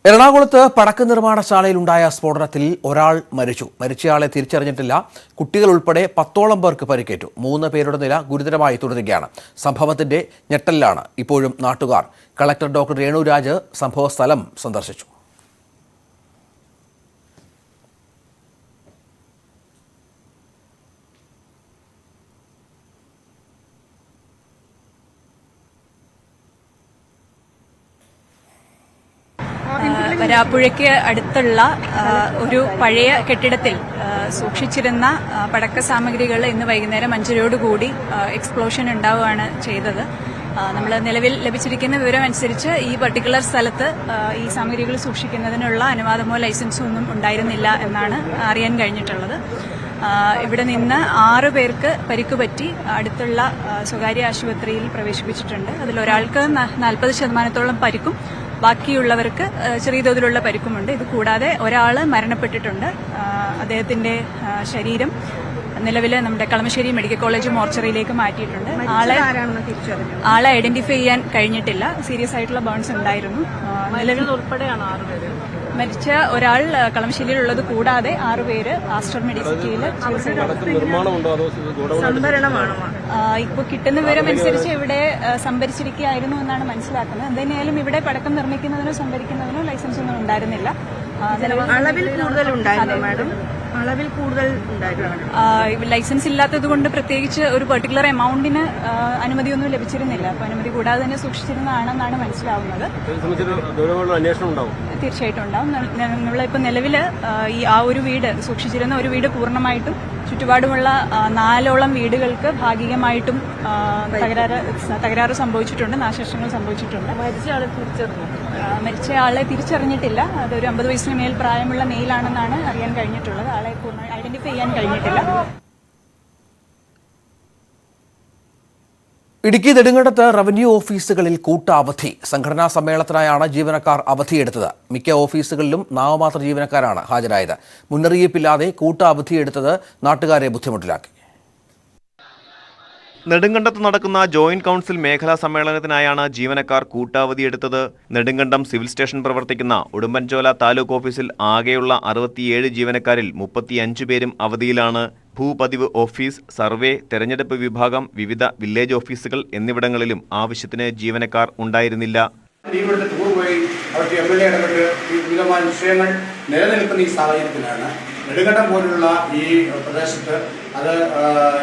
എറണാകുളത്ത് പടക്ക നിർമ്മാണശാലയിലുണ്ടായ സ്ഫോടനത്തിൽ ഒരാൾ മരിച്ചു. മരിച്ചയാളെ തിരിച്ചറിഞ്ഞിട്ടില്ല. കുട്ടികൾ ഉൾപ്പെടെ 10ഓളം പേർക്ക് പരിക്കേറ്റു. 3 പേരുടെ നില ഗുരുതരമായി തുടരുകയാണ്. സംഭവത്തിന്റെ ഞെട്ടലിലാണ് ഇപ്പോഴും നാട്ടുകാർ. കളക്ടർ ഡോക്ടർ രേണുരാജ് സംഭവസ്ഥലം സന്ദർശിച്ചു. വരാപ്പുഴയ്ക്ക് അടുത്തുള്ള ഒരു പഴയ കെട്ടിടത്തിൽ സൂക്ഷിച്ചിരുന്ന പടക്ക സാമഗ്രികൾ ഇന്ന് വൈകുന്നേരം 5:30 എക്സ്പ്ലോഷൻ ഉണ്ടാവുകയാണ് ചെയ്തത്. നമ്മൾ നിലവിൽ ലഭിച്ചിരിക്കുന്ന വിവരം അനുസരിച്ച് ഈ പർട്ടിക്കുലർ സ്ഥലത്ത് ഈ സാമഗ്രികൾ സൂക്ഷിക്കുന്നതിനുള്ള അനുവാദമോ ലൈസൻസോ ഒന്നും ഉണ്ടായിരുന്നില്ല എന്നാണ് അറിയാൻ കഴിഞ്ഞിട്ടുള്ളത്. ഇവിടെ നിന്ന് 6 പേർക്ക് പരിക്കുപറ്റി അടുത്തുള്ള സ്വകാര്യ ആശുപത്രിയിൽ പ്രവേശിപ്പിച്ചിട്ടുണ്ട്. അതിലൊരാൾക്ക് 40% പരിക്കും ബാക്കിയുള്ളവർക്ക് ചെറിയ തോതിലുള്ള പരിക്കുമുണ്ട്. ഇത് കൂടാതെ ഒരാൾ മരണപ്പെട്ടിട്ടുണ്ട്. അദ്ദേഹത്തിന്റെ ശരീരം നിലവിൽ നമ്മുടെ കളമശ്ശേരി മെഡിക്കൽ കോളേജ് മോർച്ചറിയിലേക്ക് മാറ്റിയിട്ടുണ്ട്. ആളെ ഐഡന്റിഫൈ ചെയ്യാൻ കഴിഞ്ഞിട്ടില്ല. സീരിയസ് ആയിട്ടുള്ള ബേൺസ് ഉണ്ടായിരുന്നു. നിലവിൽ ഉൾപ്പെടെയാണ് 6 പേര് മരിച്ച ഒരാൾ കളമശ്ശേരിയിലുള്ളത് കൂടാതെ 6 പേര് ആസ്റ്റർ മെഡിസിറ്റിയിൽ ഇപ്പോൾ കിട്ടുന്ന വിവരം അനുസരിച്ച് ഇവിടെ സംഭരിച്ചിരിക്കുകയായിരുന്നു എന്നാണ് മനസ്സിലാക്കുന്നത്. എന്തായാലും ഇവിടെ പടക്കം നിർമ്മിക്കുന്നതിനോ സംഭരിക്കുന്നതിനോ ലൈസൻസ് ഒന്നും ഉണ്ടായിരുന്നില്ല. അളവിൽ കൂടുതൽ ഉണ്ടായിരുന്നു മാഡം. അളവിൽ കൂടുതൽ ലൈസൻസ് ഇല്ലാത്തത് കൊണ്ട് പ്രത്യേകിച്ച് ഒരു പെർട്ടിക്കുലർ എമൗണ്ടിന് അനുമതിയൊന്നും ലഭിച്ചിരുന്നില്ല. അപ്പൊ അനുമതി കൂടാതെ തന്നെ സൂക്ഷിച്ചിരുന്നതാണെന്നാണ് മനസ്സിലാവുന്നത്. തീർച്ചയായിട്ടും ഉണ്ടാവും. നമ്മളിപ്പോ നിലവില് ആ ഒരു വീട് സൂക്ഷിച്ചിരുന്ന ഒരു വീട് പൂർണ്ണമായിട്ടും ചുറ്റുപാടുമുള്ള 4ഓളം വീടുകൾക്ക് ഭാഗികമായിട്ടും തകരാറ് സംഭവിച്ചിട്ടുണ്ട്. നാശനഷ്ടങ്ങൾ സംഭവിച്ചിട്ടുണ്ട്. മരിച്ചയാളെ തിരിച്ചറിഞ്ഞിട്ടില്ല. അതൊരു 50 വയസ്സിന് മേൽ പ്രായമുള്ള മെയിലാണെന്നാണ് അറിയാൻ കഴിഞ്ഞിട്ടുള്ളത്. ആളെ പൂർണ്ണമായി ഐഡന്റിഫൈ ചെയ്യാൻ കഴിഞ്ഞിട്ടില്ല. ഇടുക്കി നെടുങ്കണ്ടത്ത് റവന്യൂ ഓഫീസുകളിൽ കൂട്ട അവധി. സംഘടനാ സമ്മേളനത്തിനായാണ് ജീവനക്കാർ അവധിയെടുത്തത്. മിക്ക ഓഫീസുകളിലും നാമമാത്ര ജീവനക്കാരാണ് ഹാജരായത്. മുന്നറിയിപ്പില്ലാതെ കൂട്ട അവധിയെടുത്തത് നാട്ടുകാരെ ബുദ്ധിമുട്ടിലാക്കി. നെടുങ്കണ്ടത്ത് നടക്കുന്ന ജോയിന്റ് കൌൺസിൽ മേഖലാ സമ്മേളനത്തിനായാണ് ജീവനക്കാർ കൂട്ടാവധിയെടുത്തത്. നെടുങ്കണ്ടം സിവിൽ സ്റ്റേഷൻ പ്രവർത്തിക്കുന്ന ഉടുമ്പൻചോല താലൂക്ക് ഓഫീസിൽ ആകെയുള്ള 67 ജീവനക്കാരിൽ 35 പേരും അവധിയിലാണ്. ഭൂപതിവ് ഓഫീസ്, സർവേ, തെരഞ്ഞെടുപ്പ് വിഭാഗം, വിവിധ വില്ലേജ് ഓഫീസുകൾ എന്നിവിടങ്ങളിലും ആവശ്യത്തിന് ജീവനക്കാർ ഉണ്ടായിരുന്നില്ല. വിഷയങ്ങൾ നിലനിൽക്കുന്ന ഈ സാഹചര്യത്തിലാണ് നെടുങ്കണ്ടം പോലുള്ള ഈ പ്രദേശത്ത് അത്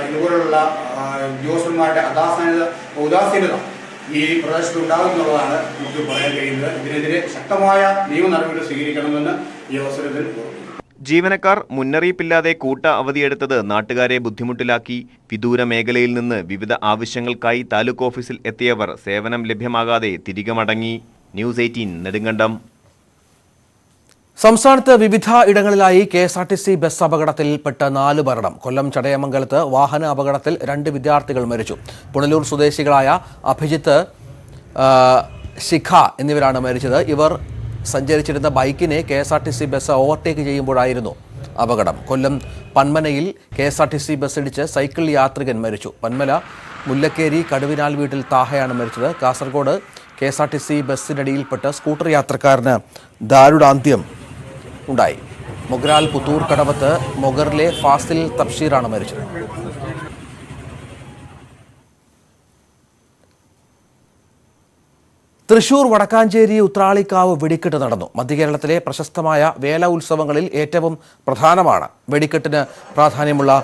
ഇതുപോലുള്ള ഉദ്യോഗസ്ഥന്മാരുടെ ഉദാസീനത ഈ പ്രദേശത്ത് ഉണ്ടാകുന്നുള്ളതാണ് നമുക്ക് പറയാൻ കഴിയുന്നത്. ഇതിനെതിരെ ശക്തമായ നിയമ നടപടികൾ സ്വീകരിക്കണമെന്ന് ഈ അവസരത്തിൽ ജീവനക്കാർ മുന്നറിയിപ്പില്ലാതെ കൂട്ട അവധിയെടുത്തത് നാട്ടുകാരെ ബുദ്ധിമുട്ടിലാക്കി. വിദൂര മേഖലയിൽ നിന്ന് വിവിധ ആവശ്യങ്ങൾക്കായി താലൂക്ക് ഓഫീസിൽ എത്തിയവർ സേവനം ലഭ്യമാകാതെ തിരികെ മടങ്ങി. ന്യൂസ് 18 നെടുങ്കണ്ടം. സംസ്ഥാനത്ത് വിവിധ ഇടങ്ങളിലായി KSRTC ബസ് അപകടത്തിൽപ്പെട്ട 4 മരണം. കൊല്ലം ചടയമംഗലത്ത് വാഹന അപകടത്തിൽ 2 വിദ്യാർത്ഥികൾ മരിച്ചു. പുനലൂർ സ്വദേശികളായ അഭിജിത്ത്, ശിഖ എന്നിവരാണ് മരിച്ചത്. ഇവർ സഞ്ചരിച്ചിരുന്ന ബൈക്കിനെ KSRTC ബസ് ഓവർടേക്ക് ചെയ്യുമ്പോഴായിരുന്നു അപകടം. കൊല്ലം പന്മനയിൽ KSRTC ബസ് ഇടിച്ച് സൈക്കിൾ യാത്രികൻ മരിച്ചു. പന്മല മുല്ലക്കേരി കടുവിനാൽ വീട്ടിൽ താഹയാണ് മരിച്ചത്. കാസർഗോഡ് KSRTC ബസ്സിനടിയിൽപ്പെട്ട് സ്കൂട്ടർ യാത്രക്കാരന് ദാരുണാന്ത്യം ഉണ്ടായി. മൊഗ്രാൽ പുത്തൂർ കടവത്ത് മൊഗറിലെ ഫാസിൽ തബ്ഷീറാണ് മരിച്ചത്. തൃശൂർ വടക്കാഞ്ചേരി ഉത്രാളിക്കാവ് വെടിക്കെട്ട് നടന്നു. മധ്യകേരളത്തിലെ പ്രശസ്തമായ വേല ഉത്സവങ്ങളിൽ ഏറ്റവും പ്രധാനമാണ് വെടിക്കെട്ടിന് പ്രാധാന്യമുള്ള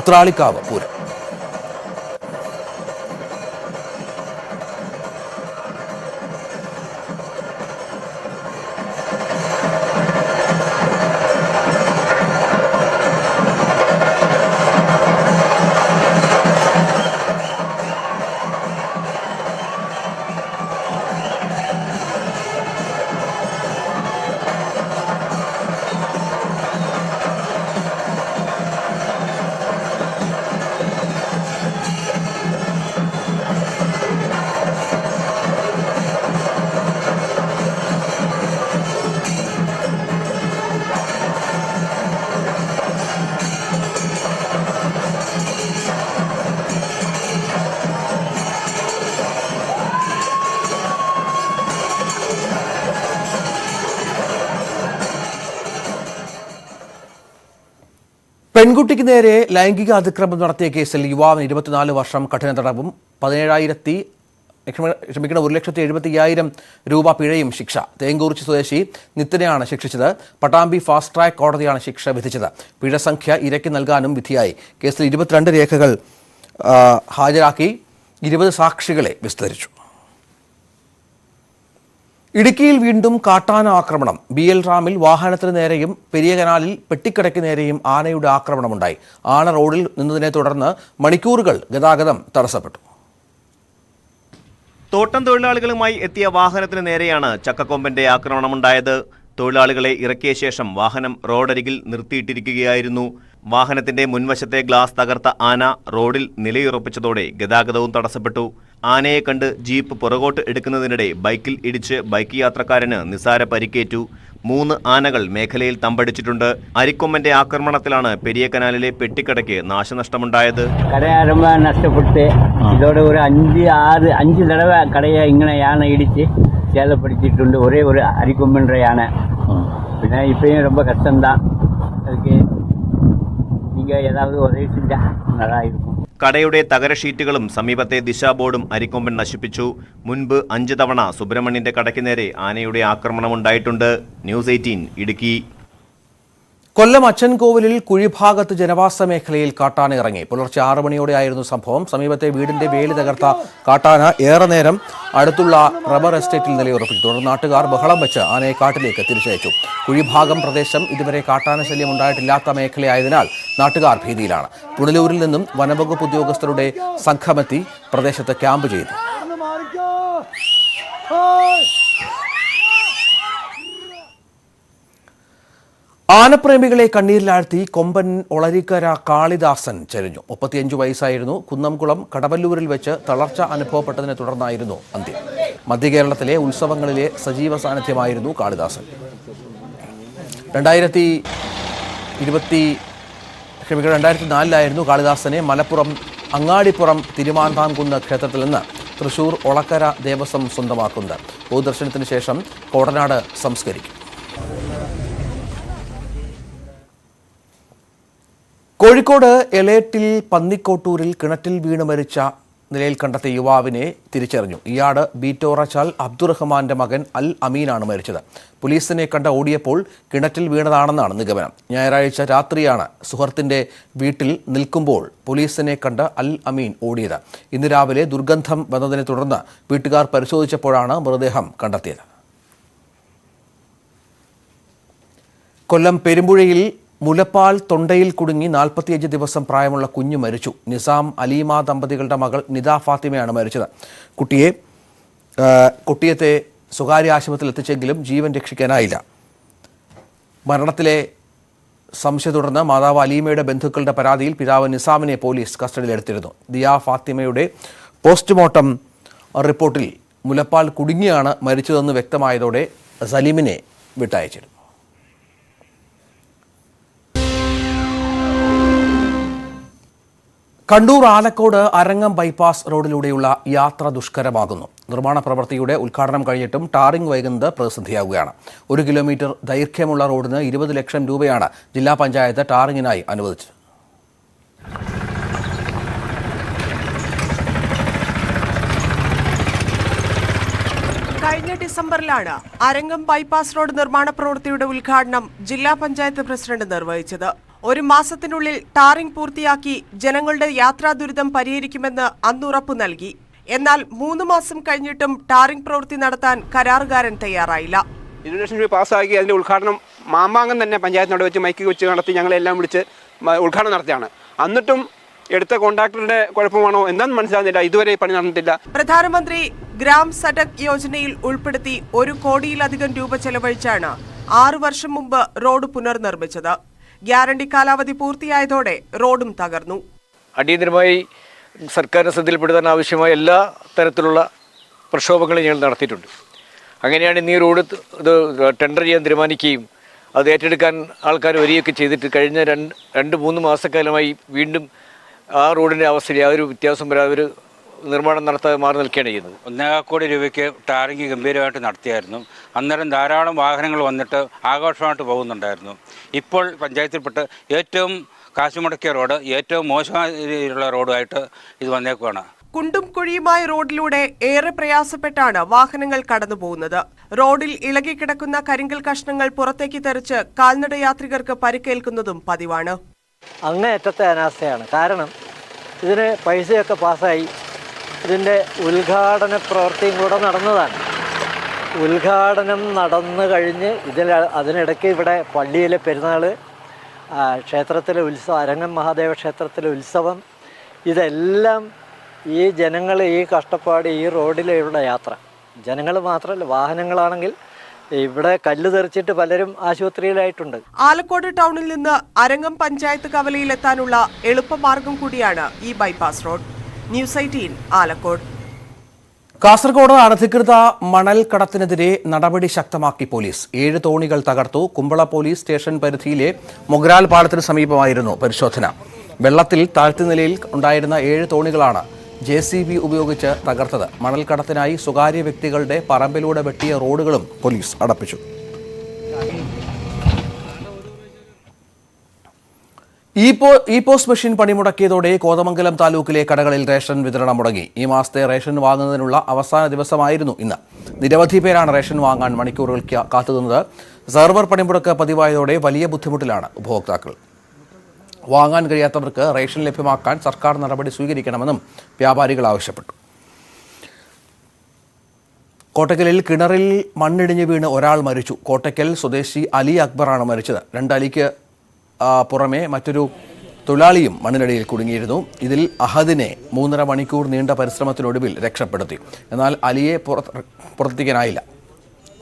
ഉത്രാളിക്കാവ് പൂരം. പെൺകുട്ടിക്ക് നേരെ ലൈംഗിക അതിക്രമം നടത്തിയ കേസിൽ യുവാവിന് 24 വർഷം കഠിന തടവും 1,70,50,000 രൂപ പിഴയും ശിക്ഷ. തേങ്കുറിച്ചി സ്വദേശി നിത്തിനെയാണ് ശിക്ഷിച്ചത്. പട്ടാമ്പി ഫാസ്റ്റ് ട്രാക്ക് കോടതിയാണ് ശിക്ഷ വിധിച്ചത്. പിഴ സംഖ്യ ഇരയ്ക്ക് നൽകാനും വിധിയായി. കേസിൽ 22 രേഖകൾ ഹാജരാക്കി 20 സാക്ഷികളെ വിസ്തരിച്ചു. ഇടുക്കിയിൽ വീണ്ടും കാട്ടാന ആക്രമണം. BL റാമിൽ വാഹനത്തിന് നേരെയും പെരിയ കനാലിൽ പെട്ടിക്കടയ്ക്ക് നേരെയും ആനയുടെ ആക്രമണമുണ്ടായി. ആന റോഡിൽ നിന്നതിനെ തുടർന്ന് മണിക്കൂറുകൾ ഗതാഗതം തടസ്സപ്പെട്ടു. തോട്ടം തൊഴിലാളികളുമായി എത്തിയ വാഹനത്തിന് നേരെയാണ് ചക്കക്കൊമ്പന്റെ ആക്രമണമുണ്ടായത്. തൊഴിലാളികളെ ഇറക്കിയ ശേഷം വാഹനം റോഡരികിൽ നിർത്തിയിട്ടിരിക്കുകയായിരുന്നു. വാഹനത്തിന്റെ മുൻവശത്തെ ഗ്ലാസ് തകർത്ത ആന റോഡിൽ നിലയുറപ്പിച്ചതോടെ ഗതാഗതവും തടസ്സപ്പെട്ടു. ആനയെ കണ്ട് ജീപ്പ് പുറകോട്ട് എടുക്കുന്നതിനിടെ ബൈക്കിൽ ഇടിച്ച് ബൈക്ക് യാത്രക്കാരന് നിസാര പരിക്കേറ്റു. 3 ആനകൾ മേഖലയിൽ തമ്പടിച്ചിട്ടുണ്ട്. അരിക്കൊമ്പന്റെ ആക്രമണത്തിലാണ് പെരിയ കനാലിലെ പെട്ടിക്കടയ്ക്ക് നാശനഷ്ടമുണ്ടായത്. കടയെ ரொம்ப നഷ്ടപ്പെട്ട് ഇതോടെ ഒരു 5 തടവ കടയെ ഇങ്ങനെ യാന ഇടിച്ച് சேதப்படுத்திட்டு ஒரே ஒரு அரிக்கொம்பன்ற யானை. പിന്നെ இப்பயும் ரொம்ப கஷ்டம்தான். அதுக்கு நீங்க ஏதாவது உதவி செஞ்சா நல்லா இருக்கும். കടയുടെ തകര ഷീറ്റുകളും സമീപത്തെ ദിശാബോർഡും അരിക്കൊമ്പൻ നശിപ്പിച്ചു. മുൻപ് 5 തവണ സുബ്രഹ്മണ്യന്റെ കടയ്ക്ക് നേരെ ആനയുടെ ആക്രമണമുണ്ടായിട്ടുണ്ട്. ന്യൂസ് 18 ഇടുക്കി. കൊല്ലം അച്ചൻകോവിലിൽ കുഴിഭാഗത്ത് ജനവാസ മേഖലയിൽ കാട്ടാന ഇറങ്ങി. പുലർച്ചെ 6 മണിയോടെയായിരുന്നു സംഭവം. സമീപത്തെ വീടിന്റെ വേലി തകർത്ത കാട്ടാന ഏറെ നേരം അടുത്തുള്ള റബ്ബർ എസ്റ്റേറ്റിൽ നിലയുറപ്പിച്ചു. തുടർന്ന് നാട്ടുകാർ ബഹളം വെച്ച് ആനയെ കാട്ടിലേക്ക് തിരിച്ചയച്ചു. കുഴിഭാഗം പ്രദേശം ഇതുവരെ കാട്ടാന ശല്യം ഉണ്ടായിട്ടില്ലാത്ത മേഖലയായതിനാൽ നാട്ടുകാർ ഭീതിയിലാണ്. പുനലൂരിൽ നിന്നും വനംവകുപ്പ് ഉദ്യോഗസ്ഥരുടെ സംഘമെത്തി പ്രദേശത്ത് ക്യാമ്പ് ചെയ്തു. ആനപ്രേമികളെ കണ്ണീരിലാഴ്ത്തി കൊമ്പൻ ഒളരിക്കര കാളിദാസൻ ചരിഞ്ഞു. 35 വയസ്സായിരുന്നു. കുന്നംകുളം കടവല്ലൂരിൽ വെച്ച് തളർച്ച അനുഭവപ്പെട്ടതിനെ തുടർന്നായിരുന്നു അന്ത്യം. മധ്യകേരളത്തിലെ ഉത്സവങ്ങളിലെ സജീവ സാന്നിധ്യമായിരുന്നു കാളിദാസൻ. 2004 കാളിദാസനെ മലപ്പുറം അങ്ങാടിപ്പുറം തിരുമാന്താംകുന്ന് ക്ഷേത്രത്തിൽ നിന്ന് തൃശൂർ ഒളക്കര ദേവസ്വം സ്വന്തമാക്കുന്നത്. പൊതുദർശനത്തിന് ശേഷം കോടനാട് സംസ്കരിക്കും. കോഴിക്കോട് എളേറ്റിൽ പന്നിക്കോട്ടൂരിൽ കിണറ്റിൽ വീണ് മരിച്ച നിലയിൽ കണ്ടെത്തിയ യുവാവിനെ തിരിച്ചറിഞ്ഞു. ഇയാട് ബീറ്റോറച്ചാൽ അബ്ദുറഹ്മാന്റെ മകൻ അൽ അമീനാണ് മരിച്ചത്. പോലീസിനെ കണ്ട് ഓടിയപ്പോൾ കിണറ്റിൽ വീണതാണെന്നാണ് നിഗമനം. ഞായറാഴ്ച രാത്രിയാണ് സുഹൃത്തിന്റെ വീട്ടിൽ നിൽക്കുമ്പോൾ പോലീസിനെ കണ്ട് അൽ അമീൻ ഓടിയത്. ഇന്ന് രാവിലെ ദുർഗന്ധം വന്നതിനെ തുടർന്ന് വീട്ടുകാർ പരിശോധിച്ചപ്പോഴാണ് മൃതദേഹം കണ്ടെത്തിയത്. കൊല്ലം പെരുമ്പുഴയിൽ മുലപ്പാൽ തൊണ്ടയിൽ കുടുങ്ങി 45 ദിവസം പ്രായമുള്ള കുഞ്ഞു മരിച്ചു. നിസാം അലീമ ദമ്പതികളുടെ മകൾ നിദ ഫാത്തിമയാണ് മരിച്ചത്. കുട്ടിയത്തെ സ്വകാര്യ ആശുപത്രിയിൽ എത്തിച്ചെങ്കിലും ജീവൻ രക്ഷിക്കാനായില്ല. മരണത്തിലെ സംശയം തുടർന്ന് മാതാവ് അലീമയുടെ ബന്ധുക്കളുടെ പരാതിയിൽ പിതാവ് നിസാമിനെ പോലീസ് കസ്റ്റഡിയിലെടുത്തിരുന്നു. ദിയ ഫാത്തിമയുടെ പോസ്റ്റ്മോർട്ടം റിപ്പോർട്ടിൽ മുലപ്പാൽ കുടുങ്ങിയാണ് മരിച്ചതെന്ന് വ്യക്തമായതോടെ സലീമിനെ വിട്ടയച്ചിരുന്നു. കണ്ണൂർ ആലക്കോട് അരങ്ങം ബൈപ്പാസ് റോഡിലൂടെയുള്ള യാത്ര ദുഷ്കരമാകുന്നു. നിർമ്മാണ പ്രവൃത്തിയുടെ ഉദ്ഘാടനം കഴിഞ്ഞിട്ടും ടാറിംഗ് വൈകുന്നത് പ്രതിസന്ധിയാവുകയാണ്. 1 കിലോമീറ്റർ ദൈർഘ്യമുള്ള റോഡിന് 20 ലക്ഷം രൂപയാണ് ജില്ലാ പഞ്ചായത്ത് ടാറിങ്ങിനായി അനുവദിച്ചത്. കഴിഞ്ഞ ഡിസംബറിലാണ് അരങ്ങം ബൈപ്പാസ് റോഡ് നിർമ്മാണ പ്രവൃത്തിയുടെ ഉദ്ഘാടനം ജില്ലാ പഞ്ചായത്ത് പ്രസിഡന്റ് നിർവഹിച്ചത്. 1 മാസത്തിനുള്ളിൽ ടാറിംഗ് പൂർത്തിയാക്കി ജനങ്ങളുടെ യാത്രാ ദുരിതം പരിഹരിക്കുമെന്ന് അന്ന് ഉറപ്പു നൽകി. എന്നാൽ 3 മാസം കഴിഞ്ഞിട്ടും ടാറിംഗ് പ്രവൃത്തി നടത്താൻ കരാറുകാരൻ തയ്യാറായില്ല. 20 ലക്ഷം രൂപ പാസ്സാക്കി അതിന്റെ ഉദ്ഘാടനം മാമാങ്കം തന്നെ പഞ്ചായത്തിനോട് വെച്ച് മൈക്ക് വെച്ച് നടത്തി ഞങ്ങളെല്ലാം വിളിച്ച് ഉദ്ഘാടനം നടത്തിയാണ്. എന്നിട്ടും എടുത്ത കോൺട്രാക്ടറുടെ കുഴപ്പമാണോ എന്താണെന്ന് മനസ്സിലാകുന്നില്ല. ഇതുവരെ പണി നടന്നിട്ടില്ല. പ്രധാനമന്ത്രി ഗ്രാം സഡക് യോജനയിൽ ഉൾപ്പെടുത്തി 1 കോടിയിലധികം രൂപ ചെലവഴിച്ചാണ് 6 വർഷം മുമ്പ് റോഡ് പുനർനിർമ്മിച്ചത്. ഗ്യാരണ്ടി കാലാവധി പൂർത്തിയായതോടെ റോഡും തകർന്നു. അടിയന്തരമായി സർക്കാരിന് ശ്രദ്ധയിൽപ്പെടുത്താൻ ആവശ്യമായ എല്ലാ തരത്തിലുള്ള പ്രക്ഷോഭങ്ങളും ഞങ്ങൾ നടത്തിയിട്ടുണ്ട്. അങ്ങനെയാണ് ഇന്ന് ഈ റോഡ് ടെൻഡർ ചെയ്യാൻ തീരുമാനിക്കുകയും അത് ഏറ്റെടുക്കാൻ ആൾക്കാർ വരികയൊക്കെ ചെയ്തിട്ട് കഴിഞ്ഞ 2-3 മാസക്കാലമായി വീണ്ടും ആ റോഡിൻ്റെ അവസ്ഥയിൽ യാതൊരു വ്യത്യാസം വരാതെ ഒരു നിർമ്മാണം നടത്താതെ മാറി നിൽക്കുകയാണ് ചെയ്യുന്നത്. 1.25 കോടി രൂപയ്ക്ക് ടാറിംഗ് ഗംഭീരമായിട്ട് നടത്തിയായിരുന്നു. അന്നേരം ധാരാളം വാഹനങ്ങൾ വന്നിട്ട് ആഘോഷമായിട്ട് പോകുന്നുണ്ടായിരുന്നു. ഇപ്പോൾ പഞ്ചായത്തിൽപ്പെട്ട് ഏറ്റവും കാശുമുടക്കിയ റോഡ് ഏറ്റവും മോശമായുള്ള റോഡുമായിട്ട് ഇത് വന്നേക്കുവാണ്. കുണ്ടും കുഴിയുമായ റോഡിലൂടെ ഏറെ പ്രയാസപ്പെട്ടാണ് വാഹനങ്ങൾ കടന്നുപോകുന്നത്. റോഡിൽ ഇളകിക്കിടക്കുന്ന കരിങ്കൽ കഷ്ണങ്ങൾ പുറത്തേക്ക് തെറിച്ച് കാൽനട യാത്രികർക്ക് പരിക്കേൽക്കുന്നതും പതിവാണ്. അങ്ങേയറ്റത്തെ അനാസ്ഥയാണ്. കാരണം ഇതിന് പൈസയൊക്കെ പാസ്സായി, ഇതിൻ്റെ ഉദ്ഘാടന പ്രവൃത്തിയും കൂടെ നടന്നതാണ്. ഉദ്ഘാടനം നടന്നു കഴിഞ്ഞ് അതിനിടയ്ക്ക് ഇവിടെ പള്ളിയിലെ പെരുന്നാൾ, ക്ഷേത്രത്തിലെ ഉത്സവം, അരങ്ങം മഹാദേവ ക്ഷേത്രത്തിലെ ഉത്സവം, ഇതെല്ലാം ഈ ജനങ്ങൾ ഈ കഷ്ടപ്പാട്, ഈ റോഡിലുള്ള യാത്ര, ജനങ്ങൾ മാത്രമല്ല വാഹനങ്ങളാണെങ്കിൽ ഇവിടെ കല്ല് തെറിച്ചിട്ട് പലരും ആശുപത്രിയിലായിട്ടുണ്ട്. ആലക്കോട് ടൗണിൽ നിന്ന് അരങ്ങം പഞ്ചായത്ത് കവലയിലെത്താനുള്ള എളുപ്പമാർഗം കൂടിയാണ് ഈ bypass road. News 18 Alakode. Kasaragod അനധികൃത മണൽ കടത്തിനെതിരെ നടപടി ശക്തമാക്കി പോലീസ്. 7 തോണികൾ തകർത്തു. കുമ്പള പോലീസ് സ്റ്റേഷൻ പരിധിയിലെ മൊഗ്രാൽ പാലത്തിന് സമീപമായിരുന്നു പരിശോധന. വെള്ളത്തിൽ താഴ്ത്തി നിലയിൽ ഉണ്ടായിരുന്ന 7 തോണികളാണ് JCB ഉപയോഗിച്ച് തകർത്തത്. മണൽക്കടത്തിനായി സ്വകാര്യ വ്യക്തികളുടെ പറമ്പിലൂടെ വെട്ടിയ റോഡുകളും പോലീസ് അടപ്പിച്ചു. ഇ പോസ്റ്റ് മെഷീൻ പണിമുടക്കിയതോടെ കോതമംഗലം താലൂക്കിലെ കടകളിൽ റേഷൻ വിതരണം മുടങ്ങി. ഈ മാസത്തെ റേഷൻ വാങ്ങുന്നതിനുള്ള അവസാന ദിവസമായിരുന്നു ഇന്ന്. നിരവധി പേരാണ് റേഷൻ വാങ്ങാൻ മണിക്കൂറുകൾ കാത്തുനിന്നത്. സെർവർ പണിമുടക്ക് പതിവായതോടെ വലിയ ബുദ്ധിമുട്ടിലാണ് ഉപഭോക്താക്കൾ. വാങ്ങാൻ കഴിയാത്തവർക്ക് റേഷൻ ലഭ്യമാക്കാൻ സർക്കാർ നടപടി സ്വീകരിക്കണമെന്നും വ്യാപാരികൾ ആവശ്യപ്പെട്ടു. കോട്ടക്കലിൽ കിണറിൽ മണ്ണിടിഞ്ഞ് വീണ് ഒരാൾ മരിച്ചു. കോട്ടക്കൽ സ്വദേശി അലി അക്ബറാണ് മരിച്ചത്. 2 അലിക്ക് പുറമെ മറ്റൊരു തൊഴിലാളിയും മണ്ണിനടിയിൽ കുടുങ്ങിയിരുന്നു. ഇതിൽ അഹദിനെ 3.5 മണിക്കൂർ നീണ്ട പരിശ്രമത്തിനൊടുവിൽ രക്ഷപ്പെടുത്തി. എന്നാൽ അലിയെ പുറത്തെത്തിക്കാനായില്ല.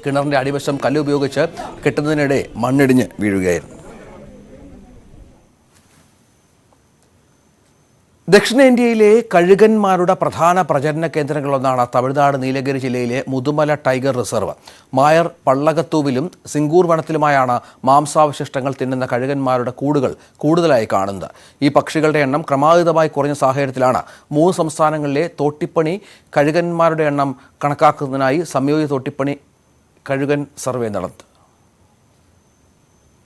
കിണറിന്റെ അടിവശം കല്ലുപയോഗിച്ച് കെട്ടുന്നതിനിടെ മണ്ണിടിഞ്ഞ് വീഴുകയായിരുന്നു. ദക്ഷിണേന്ത്യയിലെ കഴുകന്മാരുടെ പ്രധാന പ്രജനന കേന്ദ്രങ്ങളൊന്നാണ് തമിഴ്നാട് നീലഗിരി ജില്ലയിലെ മുതുമല ടൈഗർ റിസർവ്. മായർ പള്ളകത്തൂവിലും സിംഗൂർ വനത്തിലുമായാണ് മാംസാവശിഷ്ടങ്ങൾ തിന്നുന്ന കഴുകന്മാരുടെ കൂടുകൾ കൂടുതലായി കാണുന്നത്. ഈ പക്ഷികളുടെ എണ്ണം ക്രമാതീതമായി കുറഞ്ഞ സാഹചര്യത്തിലാണ് 3 സംസ്ഥാനങ്ങളിലെ തോട്ടിപ്പണി കഴുകന്മാരുടെ എണ്ണം കണക്കാക്കുന്നതിനായി സംയോജിത തോട്ടിപ്പണി കഴുകൻ സർവേ നടത്തുന്നത്.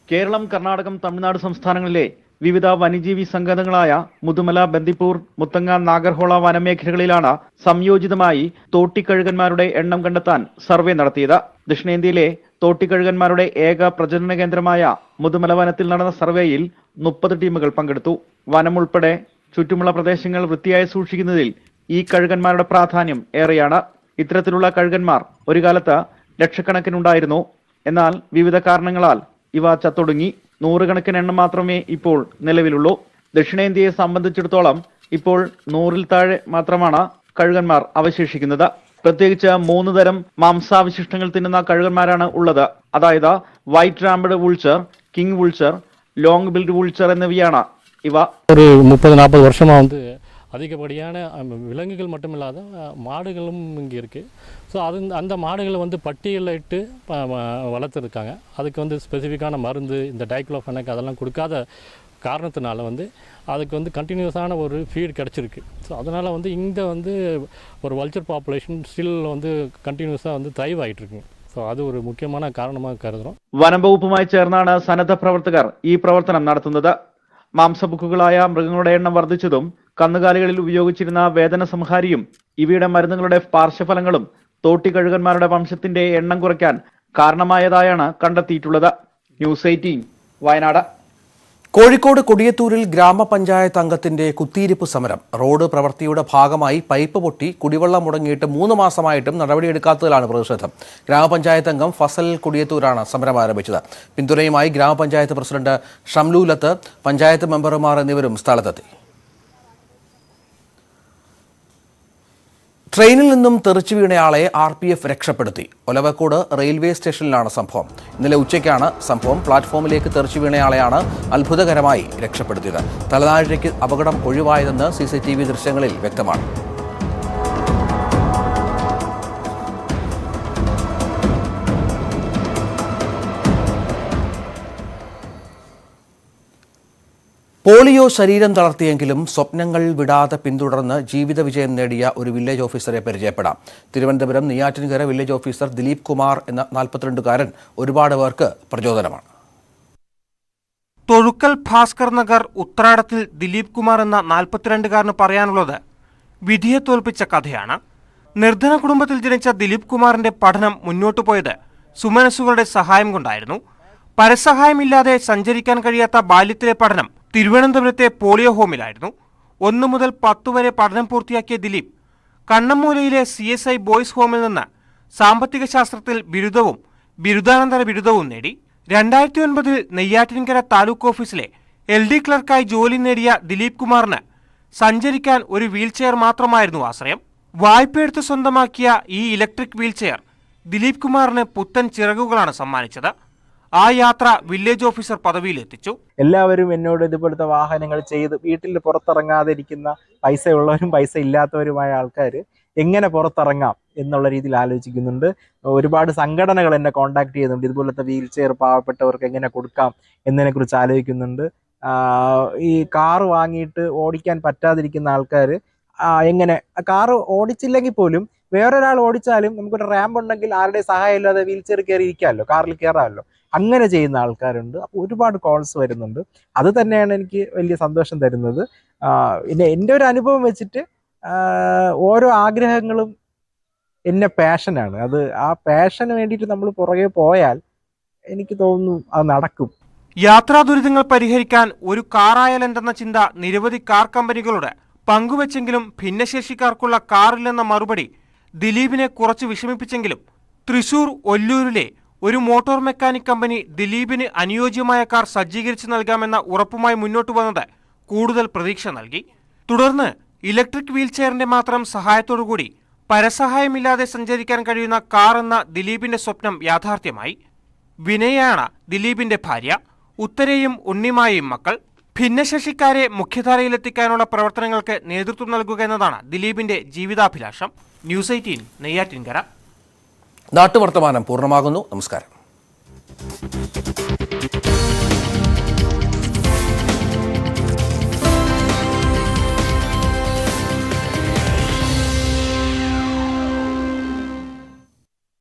കേരളം, കർണാടകം, തമിഴ്നാട് സംസ്ഥാനങ്ങളിലെ വിവിധ വന്യജീവി സങ്കേതങ്ങളായ മുതുമല, ബന്ദിപ്പൂർ, മുത്തങ്ങ, നാഗർഹോള വനമേഖലകളിലാണ് സംയോജിതമായി തോട്ടിക്കഴുകന്മാരുടെ എണ്ണം കണ്ടെത്താൻ സർവേ നടത്തിയത്. ദക്ഷിണേന്ത്യയിലെ തോട്ടിക്കഴുകന്മാരുടെ ഏക പ്രജനന കേന്ദ്രമായ മുതുമല വനത്തിൽ നടന്ന സർവേയിൽ 30 ടീമുകൾ പങ്കെടുത്തു. വനം ഉൾപ്പെടെ ചുറ്റുമുള്ള പ്രദേശങ്ങൾ വൃത്തിയായി സൂക്ഷിക്കുന്നതിൽ ഈ കഴുകന്മാരുടെ പ്രാധാന്യം ഏറെയാണ്. ഇത്തരത്തിലുള്ള കഴുകന്മാർ ഒരു കാലത്ത് ലക്ഷക്കണക്കിനുണ്ടായിരുന്നു. എന്നാൽ വിവിധ കാരണങ്ങളാൽ ഇവ ചത്തൊടുങ്ങി. 100 കണക്കിന് എണ്ണം മാത്രമേ ഇപ്പോൾ നിലവിലുള്ളൂ. ദക്ഷിണേന്ത്യയെ സംബന്ധിച്ചിടത്തോളം ഇപ്പോൾ 100-ൽ താഴെ മാത്രമാണ് കഴുകന്മാർ അവശേഷിക്കുന്നത്. പ്രത്യേകിച്ച് 3 തരം മാംസാവശിഷ്ടങ്ങൾ തിന്നുന്ന കഴുകന്മാരാണ് ഉള്ളത്. അതായത് വൈറ്റ് റാംബഡ് വൂൾച്ചർ, കിങ് വൂൾച്ചർ, ലോങ് ബിൽഡ് വൂൾച്ചർ എന്നിവയാണ് ഇവ. ஒரு 30-40 வருஷமாக வந்து அதிகப்படியான விலங்குகள் மட்டுமில்லாத மாடுகளும் இங்கே இருக்குது. ஸோ அந்த மாடுகளை வந்து பட்டியலில் இட்டு வளர்த்துருக்காங்க. அதுக்கு வந்து ஸ்பெசிஃபிக்கான மருந்து, இந்த டைக்ளோஃபெனக் அதெல்லாம் கொடுக்காத காரணத்தினால வந்து அதுக்கு வந்து கண்டினியூஸான ஒரு ஃபீட் கிடச்சிருக்கு. ஸோ அதனால் வந்து இங்கே வந்து ஒரு வல்ச்சர் பாப்புலேஷன் ஸ்டில் வந்து கண்டினியூஸாக வந்து த்ரைவ் ஆகிட்டுருக்கு. ஸோ அது ஒரு മുഖ്യமான കാരണമായി കരുതുന്നു. വനം വകുപ്പുമായി ചേർന്നാണ് സന്നദ്ധ പ്രവർത്തകർ ഈ പ്രവർത്തനം നടത്തുന്നത്. മാംസബുക്കുകളായ മൃഗങ്ങളുടെ എണ്ണം വർദ്ധിച്ചതും കന്നുകാലികളിൽ ഉപയോഗിച്ചിരുന്ന വേദന സംഹാരിയും ഇവയുടെ മരുന്നുകളുടെ പാർശ്വഫലങ്ങളും തോട്ടിക്കഴുകന്മാരുടെ വംശത്തിന്റെ എണ്ണം കുറയ്ക്കാൻ കാരണമായതായാണ് കണ്ടെത്തിയിട്ടുള്ളത്. ന്യൂസ് 18 വയനാട്. കോഴിക്കോട് കൊടിയത്തൂരിൽ ഗ്രാമപഞ്ചായത്ത് അംഗത്തിന്റെ കുത്തിയിരിപ്പ് സമരം. റോഡ് പ്രവൃത്തിയുടെ ഭാഗമായി പൈപ്പ് പൊട്ടി കുടിവെള്ളം മുടങ്ങിയിട്ട് 3 മാസമായിട്ടും നടപടിയെടുക്കാത്തതിലാണ് പ്രതിഷേധം. ഗ്രാമപഞ്ചായത്ത് അംഗം ഫസൽ കൊടിയത്തൂരാണ് സമരം ആരംഭിച്ചത്. പിന്തുണയുമായി ഗ്രാമപഞ്ചായത്ത് പ്രസിഡന്റ് ഷംലൂലത്ത്, പഞ്ചായത്ത് മെമ്പർമാർ എന്നിവരും സ്ഥലത്തെത്തി. ട്രെയിനിൽ നിന്നും തെറിച്ചു വീണയാളെ RPF രക്ഷപ്പെടുത്തി. ഒലവക്കോട് റെയിൽവേ സ്റ്റേഷനിലാണ് സംഭവം. ഇന്നലെ ഉച്ചയ്ക്കാണ് സംഭവം. പ്ലാറ്റ്ഫോമിലേക്ക് തെറിച്ചു വീണയാളെയാണ് അത്ഭുതകരമായി രക്ഷപ്പെടുത്തിയത്. തലനാഴിക്ക് അപകടം ഒഴിവായതെന്ന് CCTV ദൃശ്യങ്ങളിൽ വ്യക്തമാണ്. പോളിയോ ശരീരം തളർത്തിയെങ്കിലും സ്വപ്നങ്ങൾ വിടാതെ പിന്തുടർന്ന് ജീവിത വിജയം നേടിയ ഒരു വില്ലേജ് ഓഫീസറെ പരിചയപ്പെടാം. തിരുവനന്തപുരം നെയ്യാറ്റിൻകര വില്ലേജ് ഓഫീസർ ദിലീപ് കുമാർ എന്ന 42-കാരൻ ഒരുപാട് പേർക്ക് പ്രചോദനമാണ്. തൊഴുക്കൽ ഭാസ്കർ നഗർ ഉത്രാടത്തിൽ ദിലീപ് കുമാർ എന്ന 42-കാരന് പറയാനുള്ളത് വിധിയെ തോൽപ്പിച്ച കഥയാണ്. നിർധന കുടുംബത്തിൽ ജനിച്ച ദിലീപ് കുമാറിന്റെ പഠനം മുന്നോട്ടു പോയത് സുമനസ്സുകളുടെ സഹായം കൊണ്ടായിരുന്നു. പരസഹായമില്ലാതെ സഞ്ചരിക്കാൻ കഴിയാത്ത ബാല്യത്തിലെ പഠനം തിരുവനന്തപുരത്തെ പോളിയോ ഹോമിലായിരുന്നു. 1 മുതൽ 10 വരെ പഠനം പൂർത്തിയാക്കിയ ദിലീപ് കണ്ണമ്മൂലയിലെ CSI ബോയ്സ് ഹോമിൽ നിന്ന് സാമ്പത്തിക ശാസ്ത്രത്തിൽ ബിരുദവും ബിരുദാനന്തര ബിരുദവും നേടി. 2009 നെയ്യാറ്റിൻകര താലൂക്ക് ഓഫീസിലെ LD ക്ലർക്കായി ജോലി നേടിയ ദിലീപ് കുമാറിന് സഞ്ചരിക്കാൻ ഒരു വീൽചെയർ മാത്രമായിരുന്നു ആശ്രയം. വായ്പയെടുത്ത് സ്വന്തമാക്കിയ ഈ ഇലക്ട്രിക് വീൽചെയർ ദിലീപ് കുമാറിന് പുത്തൻ ചിറകുകളാണ് സമ്മാനിച്ചത്. ആ യാത്ര വില്ലേജ് ഓഫീസർ പദവിയിലെത്തിച്ചു. എല്ലാവരും എന്നോട് ഇതുപോലത്തെ വാഹനങ്ങൾ ചെയ്ത് വീട്ടിൽ പുറത്തിറങ്ങാതെ ഇരിക്കുന്ന പൈസയുള്ളവരും പൈസ ഇല്ലാത്തവരുമായ ആൾക്കാർ എങ്ങനെ പുറത്തിറങ്ങാം എന്നുള്ള രീതിയിൽ ആലോചിക്കുന്നുണ്ട്. ഒരുപാട് സംഘടനകൾ എന്നെ കോൺടാക്ട് ചെയ്യുന്നുണ്ട്. ഇതുപോലത്തെ വീൽ ചെയർ പാവപ്പെട്ടവർക്ക് എങ്ങനെ കൊടുക്കാം എന്നതിനെക്കുറിച്ച് ആലോചിക്കുന്നുണ്ട്. ഈ കാറ് വാങ്ങിയിട്ട് ഓടിക്കാൻ പറ്റാതിരിക്കുന്ന ആൾക്കാർ എങ്ങനെ കാറ് ഓടിച്ചില്ലെങ്കിൽ പോലും വേറൊരാൾ ഓടിച്ചാലും നമുക്കൊരു റാമ്പ് ഉണ്ടെങ്കിൽ ആരുടെ സഹായം ഇല്ലാതെ വീൽ ചെയർ കയറി ഇരിക്കാമല്ലോ, കാറിൽ കയറാമല്ലോ, അങ്ങനെ ചെയ്യുന്ന ആൾക്കാരുണ്ട്. അപ്പോൾ ഒരുപാട് കോൾസ് വരുന്നുണ്ട്. അത് തന്നെയാണ് എനിക്ക് വലിയ സന്തോഷം തരുന്നത്. പിന്നെ എൻ്റെ ഒരു അനുഭവം വെച്ചിട്ട് ഓരോ ആഗ്രഹങ്ങളും എന്നെ പാഷനാണ്. അത് ആ പാഷന് വേണ്ടിയിട്ട് നമ്മൾ പുറകെ പോയാൽ എനിക്ക് തോന്നുന്നു അത് നടക്കും. യാത്രാ ദുരിതങ്ങൾ പരിഹരിക്കാൻ ഒരു കാറായാലെന്തെന്ന ചിന്ത നിരവധി കാർ കമ്പനികളോട് പങ്കുവെച്ചെങ്കിലും ഭിന്നശേഷിക്കാർക്കുള്ള കാറില്ലെന്ന മറുപടി ദിലീപിനെ കുറച്ച് വിഷമിപ്പിച്ചെങ്കിലും തൃശൂർ ഒല്ലൂരിലെ ഒരു മോട്ടോർ മെക്കാനിക് കമ്പനി ദിലീപിന് അനുയോജ്യമായ കാർ സജ്ജീകരിച്ചു നൽകാമെന്ന ഉറപ്പുമായി മുന്നോട്ട് വന്നത് കൂടുതൽ പ്രതീക്ഷ നൽകി. തുടർന്ന് ഇലക്ട്രിക് വീൽചെയറിന്റെ മാത്രം സഹായത്തോടുകൂടി പരസഹായമില്ലാതെ സഞ്ചരിക്കാൻ കഴിയുന്ന കാർ എന്ന ദിലീപിന്റെ സ്വപ്നം യാഥാർത്ഥ്യമായി. വിനയാണ് ദിലീപിന്റെ ഭാര്യ. ഉത്തരയും ഉണ്ണിമായയും മക്കൾ. ഭിന്നശേഷിക്കാരെ മുഖ്യധാരയിലെത്തിക്കാനുള്ള പ്രവർത്തനങ്ങൾക്ക് നേതൃത്വം നൽകുക എന്നതാണ് ദിലീപിന്റെ ജീവിതാഭിലാഷം. ന്യൂസ് 18 നെയ്യാറ്റിൻകര. നാട്ടുവർത്തമാനം പൂർണ്ണമാകുന്നു. നമസ്കാരം.